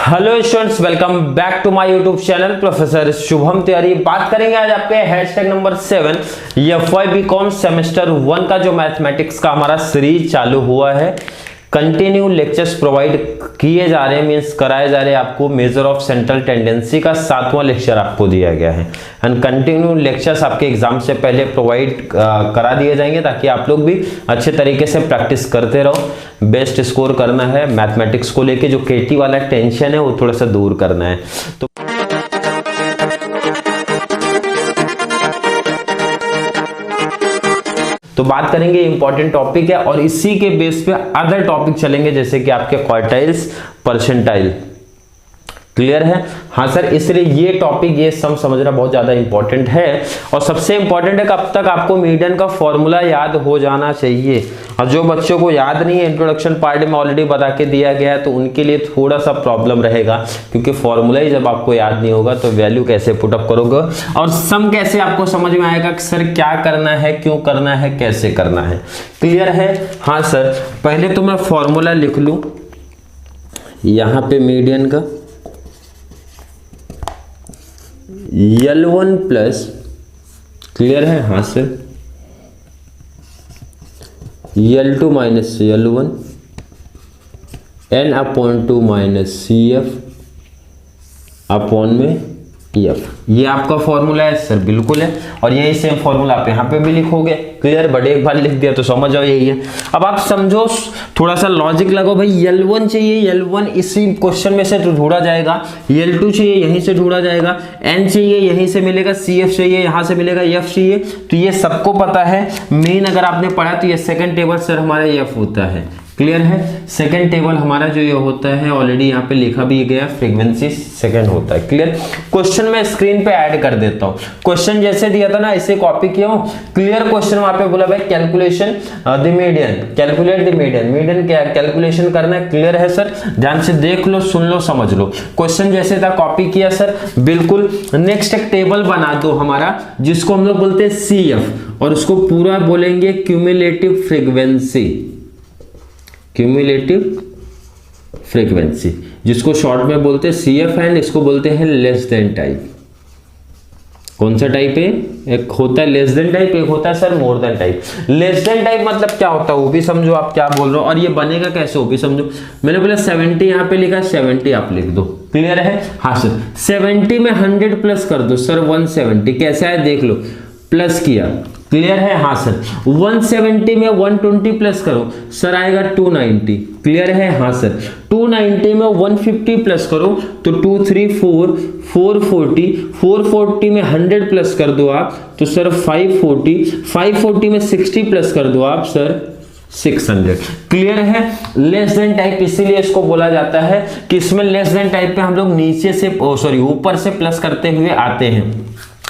Hello students, welcome back to my YouTube channel professor Shubham Tiwari. बात करेंगे आज आपके hashtag number 7 FY BCom semester 1 का जो मैथमेटिक्स का हमारा सीरीज चालू हुआ है। कंटिन्यू लेक्चर्स प्रोवाइड किए जा रहे हैं, मीन्स कराए जा रहे हैं आपको। मेजर ऑफ सेंट्रल टेंडेंसी का 7वां लेक्चर आपको दिया गया है एंड कंटिन्यू लेक्चर्स आपके एग्जाम से पहले प्रोवाइड करा दिए जाएंगे ताकि आप लोग भी अच्छे तरीके से प्रैक्टिस करते रहो। बेस्ट स्कोर करना है मैथमेटिक्स को लेके, जो केटी वाला टेंशन है वो थोड़ा सा दूर करना है। तो बात करेंगे इंपॉर्टेंट टॉपिक है और इसी के बेस पे अदर टॉपिक चलेंगे, जैसे कि आपके क्वार्टाइल्स, परसेंटाइल। क्लियर है? हाँ सर, इसलिए ये टॉपिक, ये सम समझना बहुत ज्यादा इंपॉर्टेंट है। और सबसे इंपॉर्टेंट है कब तक आपको मीडियन का फॉर्मूला याद हो जाना चाहिए। और जो बच्चों को याद नहीं है, इंट्रोडक्शन पार्ट में ऑलरेडी बता के दिया गया है, तो उनके लिए थोड़ा सा प्रॉब्लम रहेगा, क्योंकि फॉर्मूला ही जब आपको याद नहीं होगा तो वैल्यू कैसे पुटअप करोगे और सम कैसे आपको समझ में आएगा कि सर क्या करना है, क्यों करना है, कैसे करना है। क्लियर है? हाँ सर, पहले तो मैं फॉर्मूला लिख लूं यहां पे मीडियन का L1 प्लस, क्लियर है? हाँ sir, L2 minus L1 n upon 2 minus CF upon में F। ये आपका फॉर्मूला है सर, बिल्कुल है। और यही सेम फॉर्मूला आप यहाँ पे भी लिखोगे। क्लियर? बड़े एक बार लिख दिया तो समझ जाओ यही है। अब आप समझो, थोड़ा सा लॉजिक लगाओ भाई। L1 चाहिए, L1 इसी क्वेश्चन में से ढूंढा जाएगा। L2 चाहिए, यहीं से ढूंढा जाएगा। n चाहिए, यहीं से मिलेगा। CF चाहिए, यहाँ से मिलेगा। F चाहिए, तो ये सबको पता है। मेन अगर आपने पढ़ा तो ये सेकंड टेबल सर हमारा F होता है। क्लियर है? सेकंड टेबल हमारा जो ये होता है, ऑलरेडी यहाँ पे लिखा भी गया, फ्रीक्वेंसी सेकंड होता है। क्लियर? क्वेश्चन में स्क्रीन पे ऐड कर देता हूँ। क्वेश्चन जैसे दिया था ना, इसे कॉपी किया हूँ। क्लियर क्वेश्चन वहां पे बोला भाई calculation the median, calculate the median. Median क्या कैलकुलेशन करना है। क्लियर है सर? ध्यान से देख लो, सुन लो, समझ लो। क्वेश्चन जैसे था कॉपी किया सर, बिल्कुल। नेक्स्ट एक टेबल बना दो हमारा, जिसको हम लोग बोलते हैं CF, और उसको पूरा बोलेंगे क्यूमुलेटिव फ्रीक्वेंसी। क्यूमुलेटिव फ्रीक्वेंसी, जिसको शॉर्ट में बोलते हैं CF, एंड इसको बोलते हैं लेस देन टाइप। कौन सा टाइप है? एक होता है लेस देन टाइप, एक होता है sir more than type. Less than type मतलब क्या होता है वो भी समझो, आप क्या बोल रहे हो, और ये बनेगा कैसे वो भी समझो। मैंने बोला 70 यहाँ पे लिखा, 70 आप लिख दो। क्लियर है? हाँ सर, 70 में 100 प्लस कर दो सर, 170 कैसा है देख लो, प्लस किया। क्लियर है? हाँ सर, 170 में 120 प्लस करो सर, आएगा 290। क्लियर है? हाँ सर, 290 में 150 प्लस करो तो 2 3 4 440, 440 में 100 प्लस कर दो आप तो सर 540, 540 में 60 प्लस कर दो आप सर 600। क्लियर है? लेस देन टाइप इसीलिए इसको बोला जाता है कि इसमें लेस देन टाइप पे हम लोग नीचे से ऊपर से प्लस करते हुए आते हैं।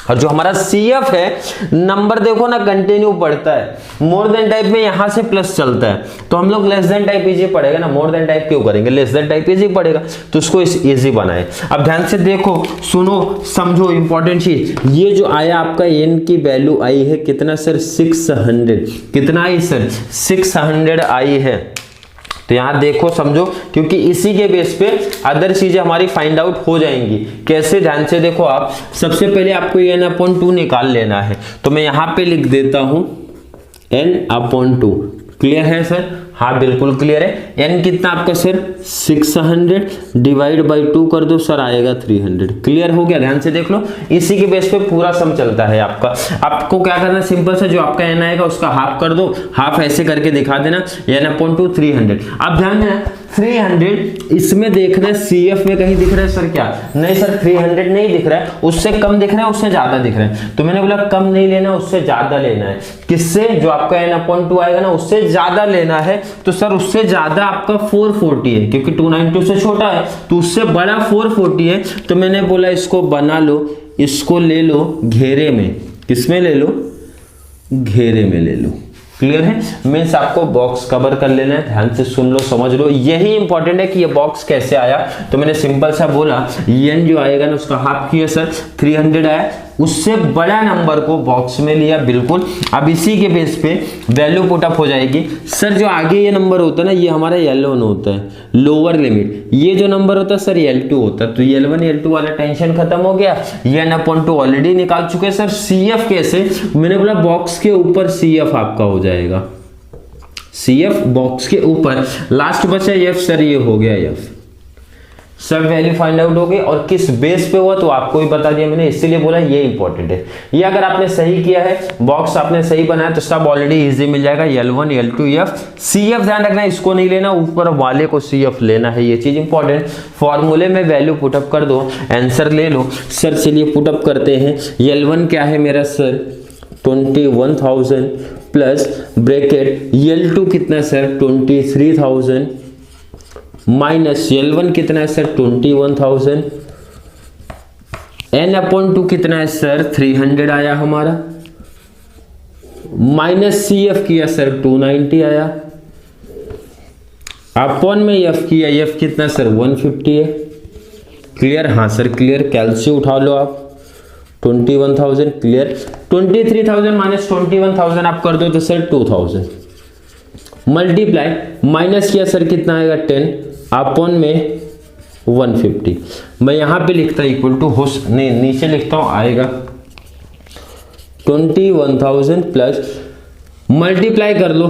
और जो हमारा CF है, नंबर देखो ना कंटिन्यू बढ़ता है। मोर देन टाइप में यहां से प्लस चलता है, तो हम लोग लेस देन टाइप इजी पड़ेगा ना, मोर देन टाइप क्यों करेंगे, लेस देन टाइप इजी पड़ेगा, तो उसको इजी बनाए। अब ध्यान से देखो, सुनो, समझो इंपॉर्टेंट चीज। ये जो आया आपका n की वैल्यू आई है कितना सर, 600। कितना आई सर? 600 आई है। तो यहां देखो, समझो, क्योंकि इसी के बेस पे अदर चीजें हमारी फाइंड आउट हो जाएंगी। कैसे? ध्यान से देखो आप, सबसे पहले आपको n/2 निकाल लेना है, तो मैं यहां पे लिख देता हूं n/2। क्लियर है सर? हाँ बिल्कुल क्लियर है। n कितना आपका सर 600, डिवाइड बाई 2 कर दो सर, आएगा 300। क्लियर हो गया? ध्यान से देख लो, इसी के बेस पे पूरा सम चलता है आपका। आपको क्या करना है, सिंपल सा, जो आपका n आएगा उसका हाफ कर दो, हाफ ऐसे करके दिखा देना, n/2 300। अब ध्यान देना, 300 इसमें देख रहे हैं, CF में कहीं दिख रहा है सर क्या? नहीं सर, 300 नहीं दिख रहा है, उससे कम दिख रहा है, उससे ज्यादा दिख रहा है। तो मैंने बोला कम नहीं लेना, उससे ज्यादा लेना है। किससे? जो आपका n/2 आएगा ना, उससे ज्यादा लेना है। तो सर उससे ज्यादा आपका 440 है, क्योंकि 292 से छोटा है, तो उससे बड़ा 440 है। तो मैंने बोला इसको बना लो, इसको ले लो घेरे में। किसमें ले लो? घेरे में ले लो। क्लियर है? मीन्स आपको बॉक्स कवर कर लेना है। ध्यान से सुन लो, समझ लो, यही इंपॉर्टेंट है कि ये बॉक्स कैसे आया। तो मैंने सिंपल सा बोला, n जो आएगा ना उसका हाफ किया सर, 300 आया, उससे बड़ा नंबर को बॉक्स में लिया, बिल्कुल। अब इसी के बेस पे वैल्यू पुटअप हो जाएगी। सर जो आगे ये नंबर होता है ना, ये हमारा L1 होता है, लोअर लिमिट। ये जो नंबर होता है सर L2 होता है। तो L1 L2 वाला टेंशन खत्म हो गया। ये n/2 ऑलरेडी निकाल चुके हैं। सर CF कैसे? मैंने बोला बॉक्स के ऊपर CF आपका हो जाएगा, CF बॉक्स के ऊपर, लास्ट बचा F। सर ये हो गया F। सब वैल्यू फाइंड आउट हो गई, और किस बेस पे हुआ तो आपको भी बता दिया मैंने, इसीलिए बोला ये इंपॉर्टेंट है। ये अगर आपने सही किया है, बॉक्स आपने सही बनाया, तो सब ऑलरेडी इजी मिल जाएगा। L1 L2 F। CF ध्यान रखना, इसको नहीं लेना, ऊपर वाले को CF लेना है, ये चीज इंपॉर्टेंट। फॉर्मूले में वैल्यू पुटअप कर दो, आंसर ले लो। सर चलिए पुटअप करते हैं। L1 क्या है मेरा सर 21,000 प्लस ब्रैकेट L2 कितना है सर 23,000 माइनस L1 कितना है सर 21,000, n/2 कितना है सर 300 आया हमारा, माइनस CF किया सर 290 आया, अपॉन में F किया, F कितना सर 150 है। क्लियर? हाँ सर क्लियर। कैलसी उठा लो आप, 21,000 क्लियर। 23,000 माइनस 21,000 आप कर दो तो सर 2,000 मल्टीप्लाई, माइनस किया सर कितना आएगा 10 अपॉन में 150। मैं यहां पे लिखता इक्वल टू हो नहीं, नीचे लिखता हूं आएगा 21,000 प्लस मल्टीप्लाई कर लो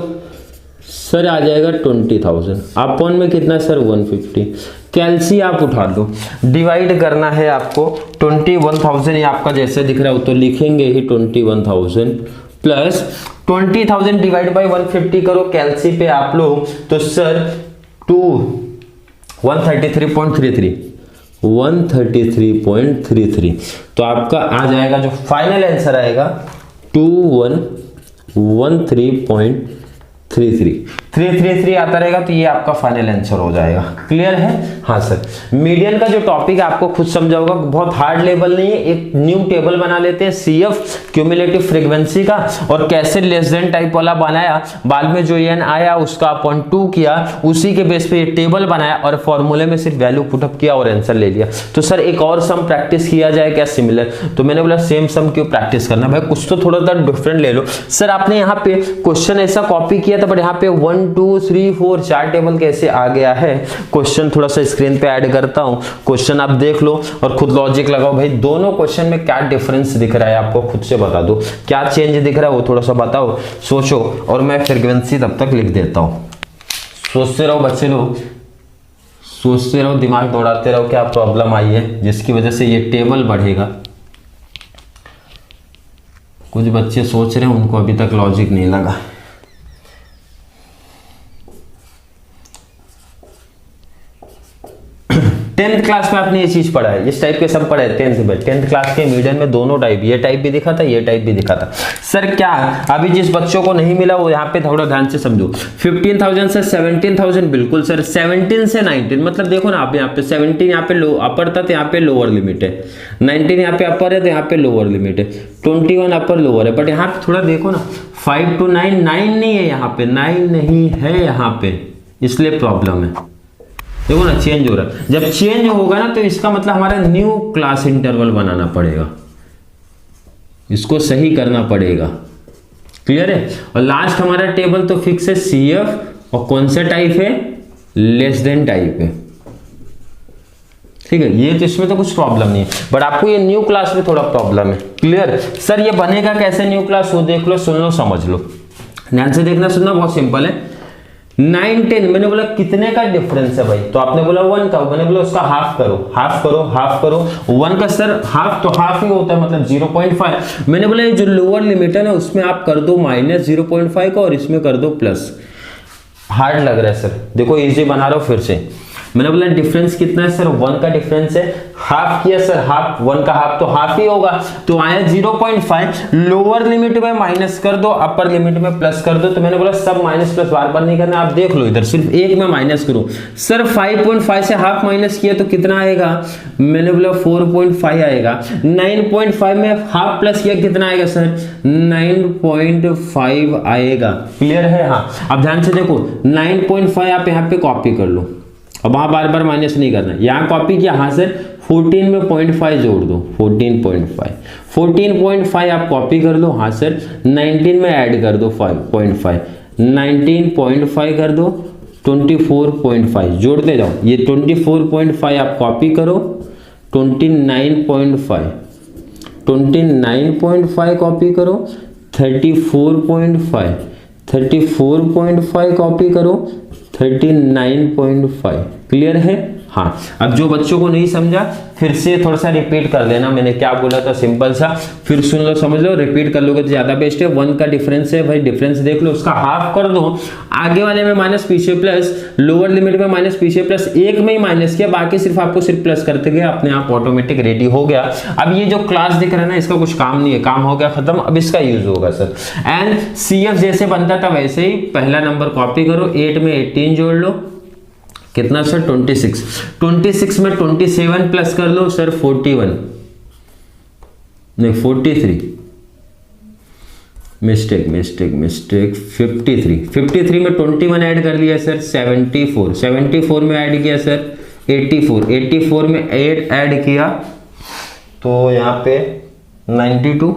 सर आ जाएगा 20,000 अपॉन में कितना सर 150। कैलसी आप उठा लो, डिवाइड करना है आपको 21,000, ये आपका जैसे दिख रहा हो तो लिखेंगे ही 21,000 प्लस 20,000 डिवाइड बाय 150 करो कैलसी पे आप लोग, तो सर 133.33 तो आपका आ जाएगा, जो फाइनल आंसर आएगा 2113.33 आता रहेगा। तो ये आपका फाइनल आंसर हो जाएगा। क्लियर है? हाँ सर। मीडियन का जो टॉपिक है आपको खुद समझा होगा, बहुत हार्ड लेवल नहीं है। एक न्यू टेबल बना लेते हैं CF क्यूमुलेटिव फ्रीक्वेंसी का, और कैसे लेस देन टाइप वाला बनाया, बाद में जो n आया उसका अपॉन 2 किया, उसी के बेस पे ये टेबल बनाया और फॉर्मूले में सिर्फ वैल्यू पुटअप किया और आंसर ले लिया। तो सर एक और सम प्रैक्टिस किया जाए क्या सिमिलर? तो मैंने बोला सेम सम क्यों प्रैक्टिस करना भाई, कुछ तो थोड़ा सा डिफरेंट ले लो। सर आपने यहाँ पे क्वेश्चन ऐसा कॉपी किया था, बट यहाँ पे 1 2 3 4 4 टेबल कैसे आ गया है? क्वेश्चन थोड़ा सा स्क्रीन पे ऐड करता हूं, क्वेश्चन आप देख लो और खुद लॉजिक लगाओ भाई, दोनों क्वेश्चन में क्या डिफरेंस दिख रहा है आपको खुद से बता दो, क्या चेंज दिख रहा है वो थोड़ा सा बताओ, सोचो, और मैं फ्रीक्वेंसी तब तक लिख देता हूं। सोचते रहो बच्चे लोग, सोचते रहो, दिमाग दौड़ाते रहो, क्या प्रॉब्लम आई है जिसकी वजह से ये टेबल बढ़ेगा। कुछ बच्चे सोच रहे हैं, उनको अभी तक लॉजिक नहीं लगा। टेंथ क्लास में आपने ये चीज पढ़ा है, इस टाइप के सब पढ़े 10th में। 10th क्लास के मीडियन में दोनों टाइप, ये टाइप भी दिखा था, ये टाइप भी दिखा था। सर क्या अभी जिस बच्चों को नहीं मिला वो यहाँ पे थोड़ा ध्यान से समझो। 15,000 से 17,000, बिल्कुल सर 17 से 19, मतलब देखो ना आप यहाँ पे 17 यहाँ पे लो अपर था तो यहाँ पे लोअर लिमिट है, 19 यहाँ पे अपर है तो यहाँ पे लोअर लिमिट है, 21 अपर लोअर है। बट यहाँ पे थोड़ा देखो ना 5 to 9, 9 नहीं है यहाँ पे, 9 नहीं है यहाँ पे, इसलिए प्रॉब्लम है। देखो ना चेंज हो रहा है, जब चेंज होगा ना तो इसका मतलब हमारा न्यू क्लास इंटरवल बनाना पड़ेगा, इसको सही करना पड़ेगा। क्लियर है? और लास्ट हमारा टेबल तो फिक्स है CF, और कौन सा टाइप है? लेस देन टाइप है। ठीक है, ये तो इसमें तो कुछ प्रॉब्लम नहीं है, बट आपको ये न्यू क्लास में थोड़ा प्रॉब्लम है। क्लियर? सर ये बनेगा कैसे न्यू क्लास, वो देख लो, सुन लो, समझ लो, ध्यान से देखना सुनना, बहुत सिंपल है। 9 10 मैंने बोला कितने का डिफरेंस है भाई, तो आपने बोला 1 का, मैंने बोला उसका हाफ करो, हाफ करो, हाफ करो। 1 का सर हाफ तो हाफ ही होता है, मतलब 0.5। मैंने बोला ये जो लोअर लिमिट है ना उसमें आप कर दो माइनस 0.5 का, और इसमें कर दो प्लस। हार्ड लग रहा है सर, देखो इजी बना रहा हूं फिर से। मैंने बोला डिफरेंस कितना है सर, 1 का डिफरेंस है, हाफ किया सर, हाफ 1 का हाफ तो हाफ ही होगा, तो आया 0.5। लोअर लिमिट में माइनस कर दो, अपर लिमिट में प्लस कर दो। तो मैंने बोला सब माइनस प्लस बार बार नहीं करना, आप देख लो इधर, सिर्फ एक में माइनस करो। सर 5.5 से हाफ माइनस किया तो कितना आएगा? मैंने बोला 4.5 आएगा। 9.5 में हाफ प्लस किया कितना आएगा सर? 9.5 आएगा। क्लियर है? हाँ, अब ध्यान से देखो 9.5 आप यहाँ पे कॉपी कर लो, अब वहां बार बार माइनस नहीं करना, यहाँ कॉपी किया, हाँ सर 14 में 0.5 जोड़ दो, 14.5, 14.5 आप कॉपी कर लो। हाँ सर, 19 में ऐड कर दो 5.5, 19.5 कर दो, 24.5 जोड़ते जाओ। ये 24.5 आप कॉपी करो, 29.5, 29.5 कॉपी करो, 34.5, 34.5 कॉपी करो, 39.5। क्लियर है? हाँ, अब जो बच्चों को नहीं समझा फिर से थोड़ा सा रिपीट कर लेना, मैंने क्या बोला था सिंपल सा, फिर सुन लो समझ लो, रिपीट कर लोगे तो ज्यादा बेस्ट है। 1 का डिफरेंस है भाई, डिफरेंस देख लो, उसका हाफ कर दो, आगे वाले में माइनस पीछे प्लस, लोअर लिमिट में माइनस पीछे प्लस, एक में ही माइनस किया, बाकी सिर्फ आपको सिर्फ प्लस करते गए, अपने आप ऑटोमेटिक रेडी हो गया। अब ये जो क्लास दिख रहा है ना, इसका कुछ काम नहीं है, काम हो गया खत्म, अब इसका यूज होगा सर। एंड CF जैसे बनता था वैसे ही पहला नंबर कॉपी करो, 8 में 18 जोड़ लो, कितना सर 26, 26 में 27 प्लस कर लो सर 41, नहीं 43, मिस्टेक मिस्टेक मिस्टेक, 53, 53 में 21 ऐड कर लिया सर 74, 74 में ऐड किया सर 84, 84 में 8 ऐड किया तो यहाँ पे 92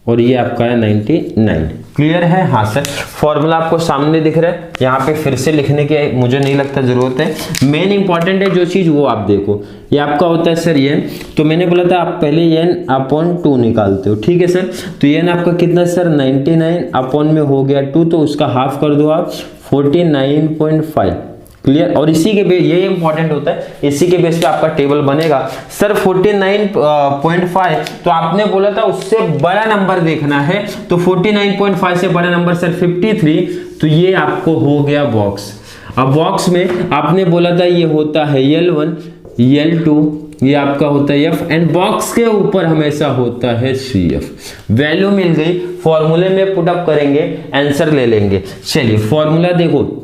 और ये आपका है 99। क्लियर है? हाँ सर, फॉर्मूला आपको सामने दिख रहा है, यहाँ पे फिर से लिखने की मुझे नहीं लगता जरूरत है। मेन इंपॉर्टेंट है जो चीज वो आप देखो, ये आपका होता है सर n, तो मैंने बोला था आप पहले n/2 निकालते हो, ठीक है सर। तो n आपका कितना सर 99 अपॉन में हो गया 2, तो उसका हाफ कर दो आप 49.5। क्लियर? और इसी के बेस, ये इंपॉर्टेंट होता है, इसी के बेस पे आपका टेबल बनेगा सर। 49.5 तो आपने बोला था उससे बड़ा नंबर देखना है, तो 49.5 से बड़ा नंबर सर 53, तो ये आपको हो गया बॉक्स। अब बॉक्स में आपने बोला था ये होता है L1, L2, ये आपका होता है F, एंड बॉक्स के ऊपर हमेशा होता है CF। वैल्यू मिल गई, फॉर्मूले में पुट अप करेंगे, आंसर ले लेंगे। चलिए फॉर्मूला देखो,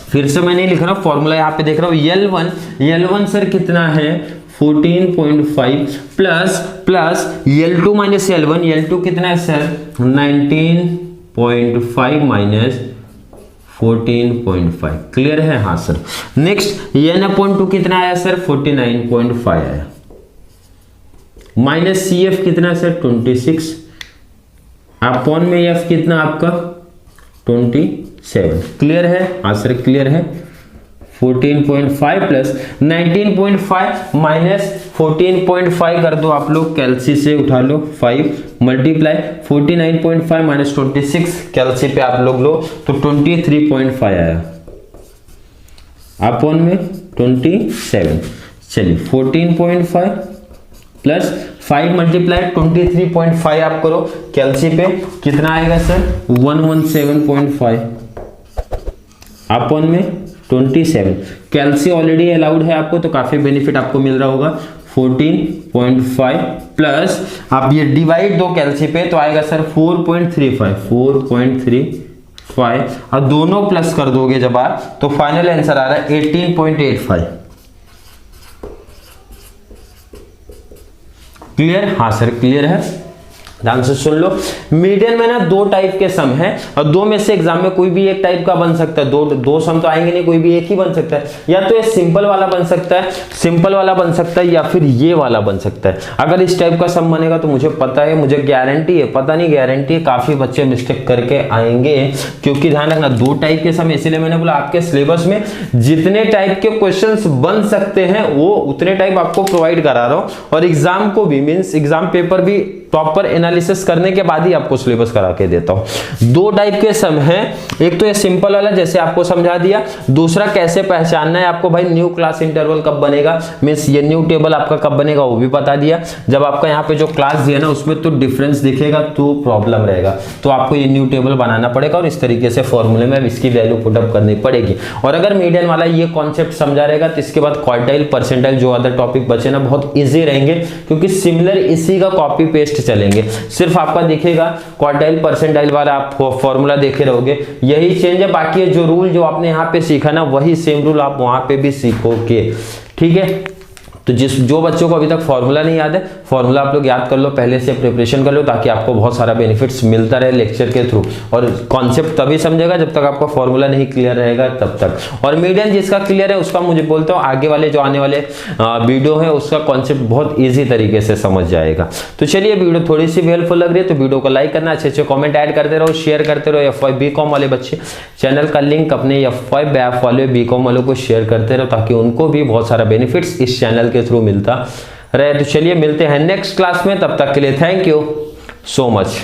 फिर से मैं नहीं लिख रहा, फॉर्मूला यहाँ पे देख रहा हूँ। L1 सर कितना है 14.5 plus L2 minus L1, L2 कितना है सर 19.5 माइनस 14.5। क्लियर है? हाँ सर। नेक्स्ट n/2 कितना आया सर 49.5 आया, माइनस CF कितना सर 26, अपॉन में F कितना आपका 27। क्लियर है? हाँ सर क्लियर है। 14.5 प्लस 19.5 माइनस 14.5 कर दो आप लोग, कैलसी से उठा लो 5 मल्टीप्लाई 49.5 माइनस 26, कैलसी पे आप लोग लो तो 23.5 आया, अपॉन में 27। चलिए 14.5 प्लस 5 मल्टीप्लाई 23.5 आप करो, कैलसी पे कितना आएगा सर 117.5 अपॉन में 27। कैलसी ऑलरेडी अलाउड है आपको, तो काफी बेनिफिट आपको मिल रहा होगा। 14.5 प्लस आप ये डिवाइड दो कैलसी पे तो आएगा सर 4.35 और दोनों प्लस कर दोगे जब आप, तो फाइनल आंसर आ रहा है 18.85। क्लियर? हाँ सर क्लियर है। ध्यान से सुन लो, मीडियन में ना 2 टाइप के सम हैं और 2 में से एग्जाम में कोई भी एक टाइप का बन सकता है। दो सम तो आएंगे नहीं, कोई भी एक ही बन सकता है। या तो ये सिंपल वाला बन सकता है, या फिर ये वाला बन सकता है। अगर इस टाइप का सम बनेगा तो मुझे पता है, मुझे गारंटी है, पता नहीं गारंटी है, काफी बच्चे मिस्टेक करके आएंगे। क्योंकि ध्यान रखना 2 टाइप के सम, इसीलिए मैंने बोला आपके सिलेबस में जितने टाइप के क्वेश्चंस बन सकते हैं वो उतने टाइप आपको प्रोवाइड करा रहा हूं। और एग्जाम को भी मींस एग्जाम पेपर भी प्रॉपर एनालिसिस करने के बाद ही आपको सिलेबस करा के देता हूं। 2 टाइप के सम हैं, एक तो ये सिंपल वाला जैसे आपको समझा दिया, दूसरा कैसे पहचानना है आपको भाई, न्यू क्लास इंटरवल कब बनेगा, मींस ये न्यू टेबल आपका कब बनेगा वो भी बता दिया। जब आपका यहाँ पे जो क्लास दिया ना उसमें तो डिफरेंस दिखेगा तो प्रॉब्लम रहेगा, तो आपको ये न्यू टेबल बनाना पड़ेगा और इस तरीके से फॉर्मूले में इसकी वैल्यू पुटअप करनी पड़ेगी। और अगर मीडियन वाला ये कॉन्सेप्ट समझा रहेगा तो इसके बाद क्वार्टाइल, परसेंटाइल जो अदर टॉपिक बचे ना बहुत ईजी रहेंगे, क्योंकि सिमिलर इसी का कॉपी पेस्ट चलेंगे। सिर्फ आपका दिखेगा क्वार्टाइल परसेंटाइल वाला आप फॉर्मूला देखे रहोगे, यही चेंज है। बाकी जो रूल जो आपने यहाँ पे सीखा ना वही सेम रूल आप वहां पे भी सीखोगे, ठीक है। तो जो बच्चों को अभी तक फॉर्मूला नहीं याद है, फॉर्मूला आप लोग याद कर लो, पहले से प्रिपरेशन कर लो, ताकि आपको बहुत सारा बेनिफिट्स मिलता रहे लेक्चर के थ्रू। और कॉन्सेप्ट तभी समझेगा जब तक आपका फॉर्मूला नहीं क्लियर रहेगा तब तक। और मीडियन जिसका क्लियर है उसका मुझे बोलता हूँ आगे वाले जो आने वाले वीडियो है उसका कॉन्सेप्ट बहुत ईजी तरीके से समझ जाएगा। तो चलिए वीडियो थोड़ी सी हेल्पफुल लग रही है तो वीडियो को लाइक करना, अच्छे अच्छे कॉमेंट ऐड करते रहो, शेयर करते रहो। F5 BCom वाले बच्चे चैनल का लिंक अपने F5 बैफ वाले BCom वालों को शेयर करते रहो, ताकि उनको भी बहुत सारा बेनिफिट्स इस चैनल के थ्रू मिलता रहे। तो चलिए मिलते हैं नेक्स्ट क्लास में, तब तक के लिए थैंक यू सो मच।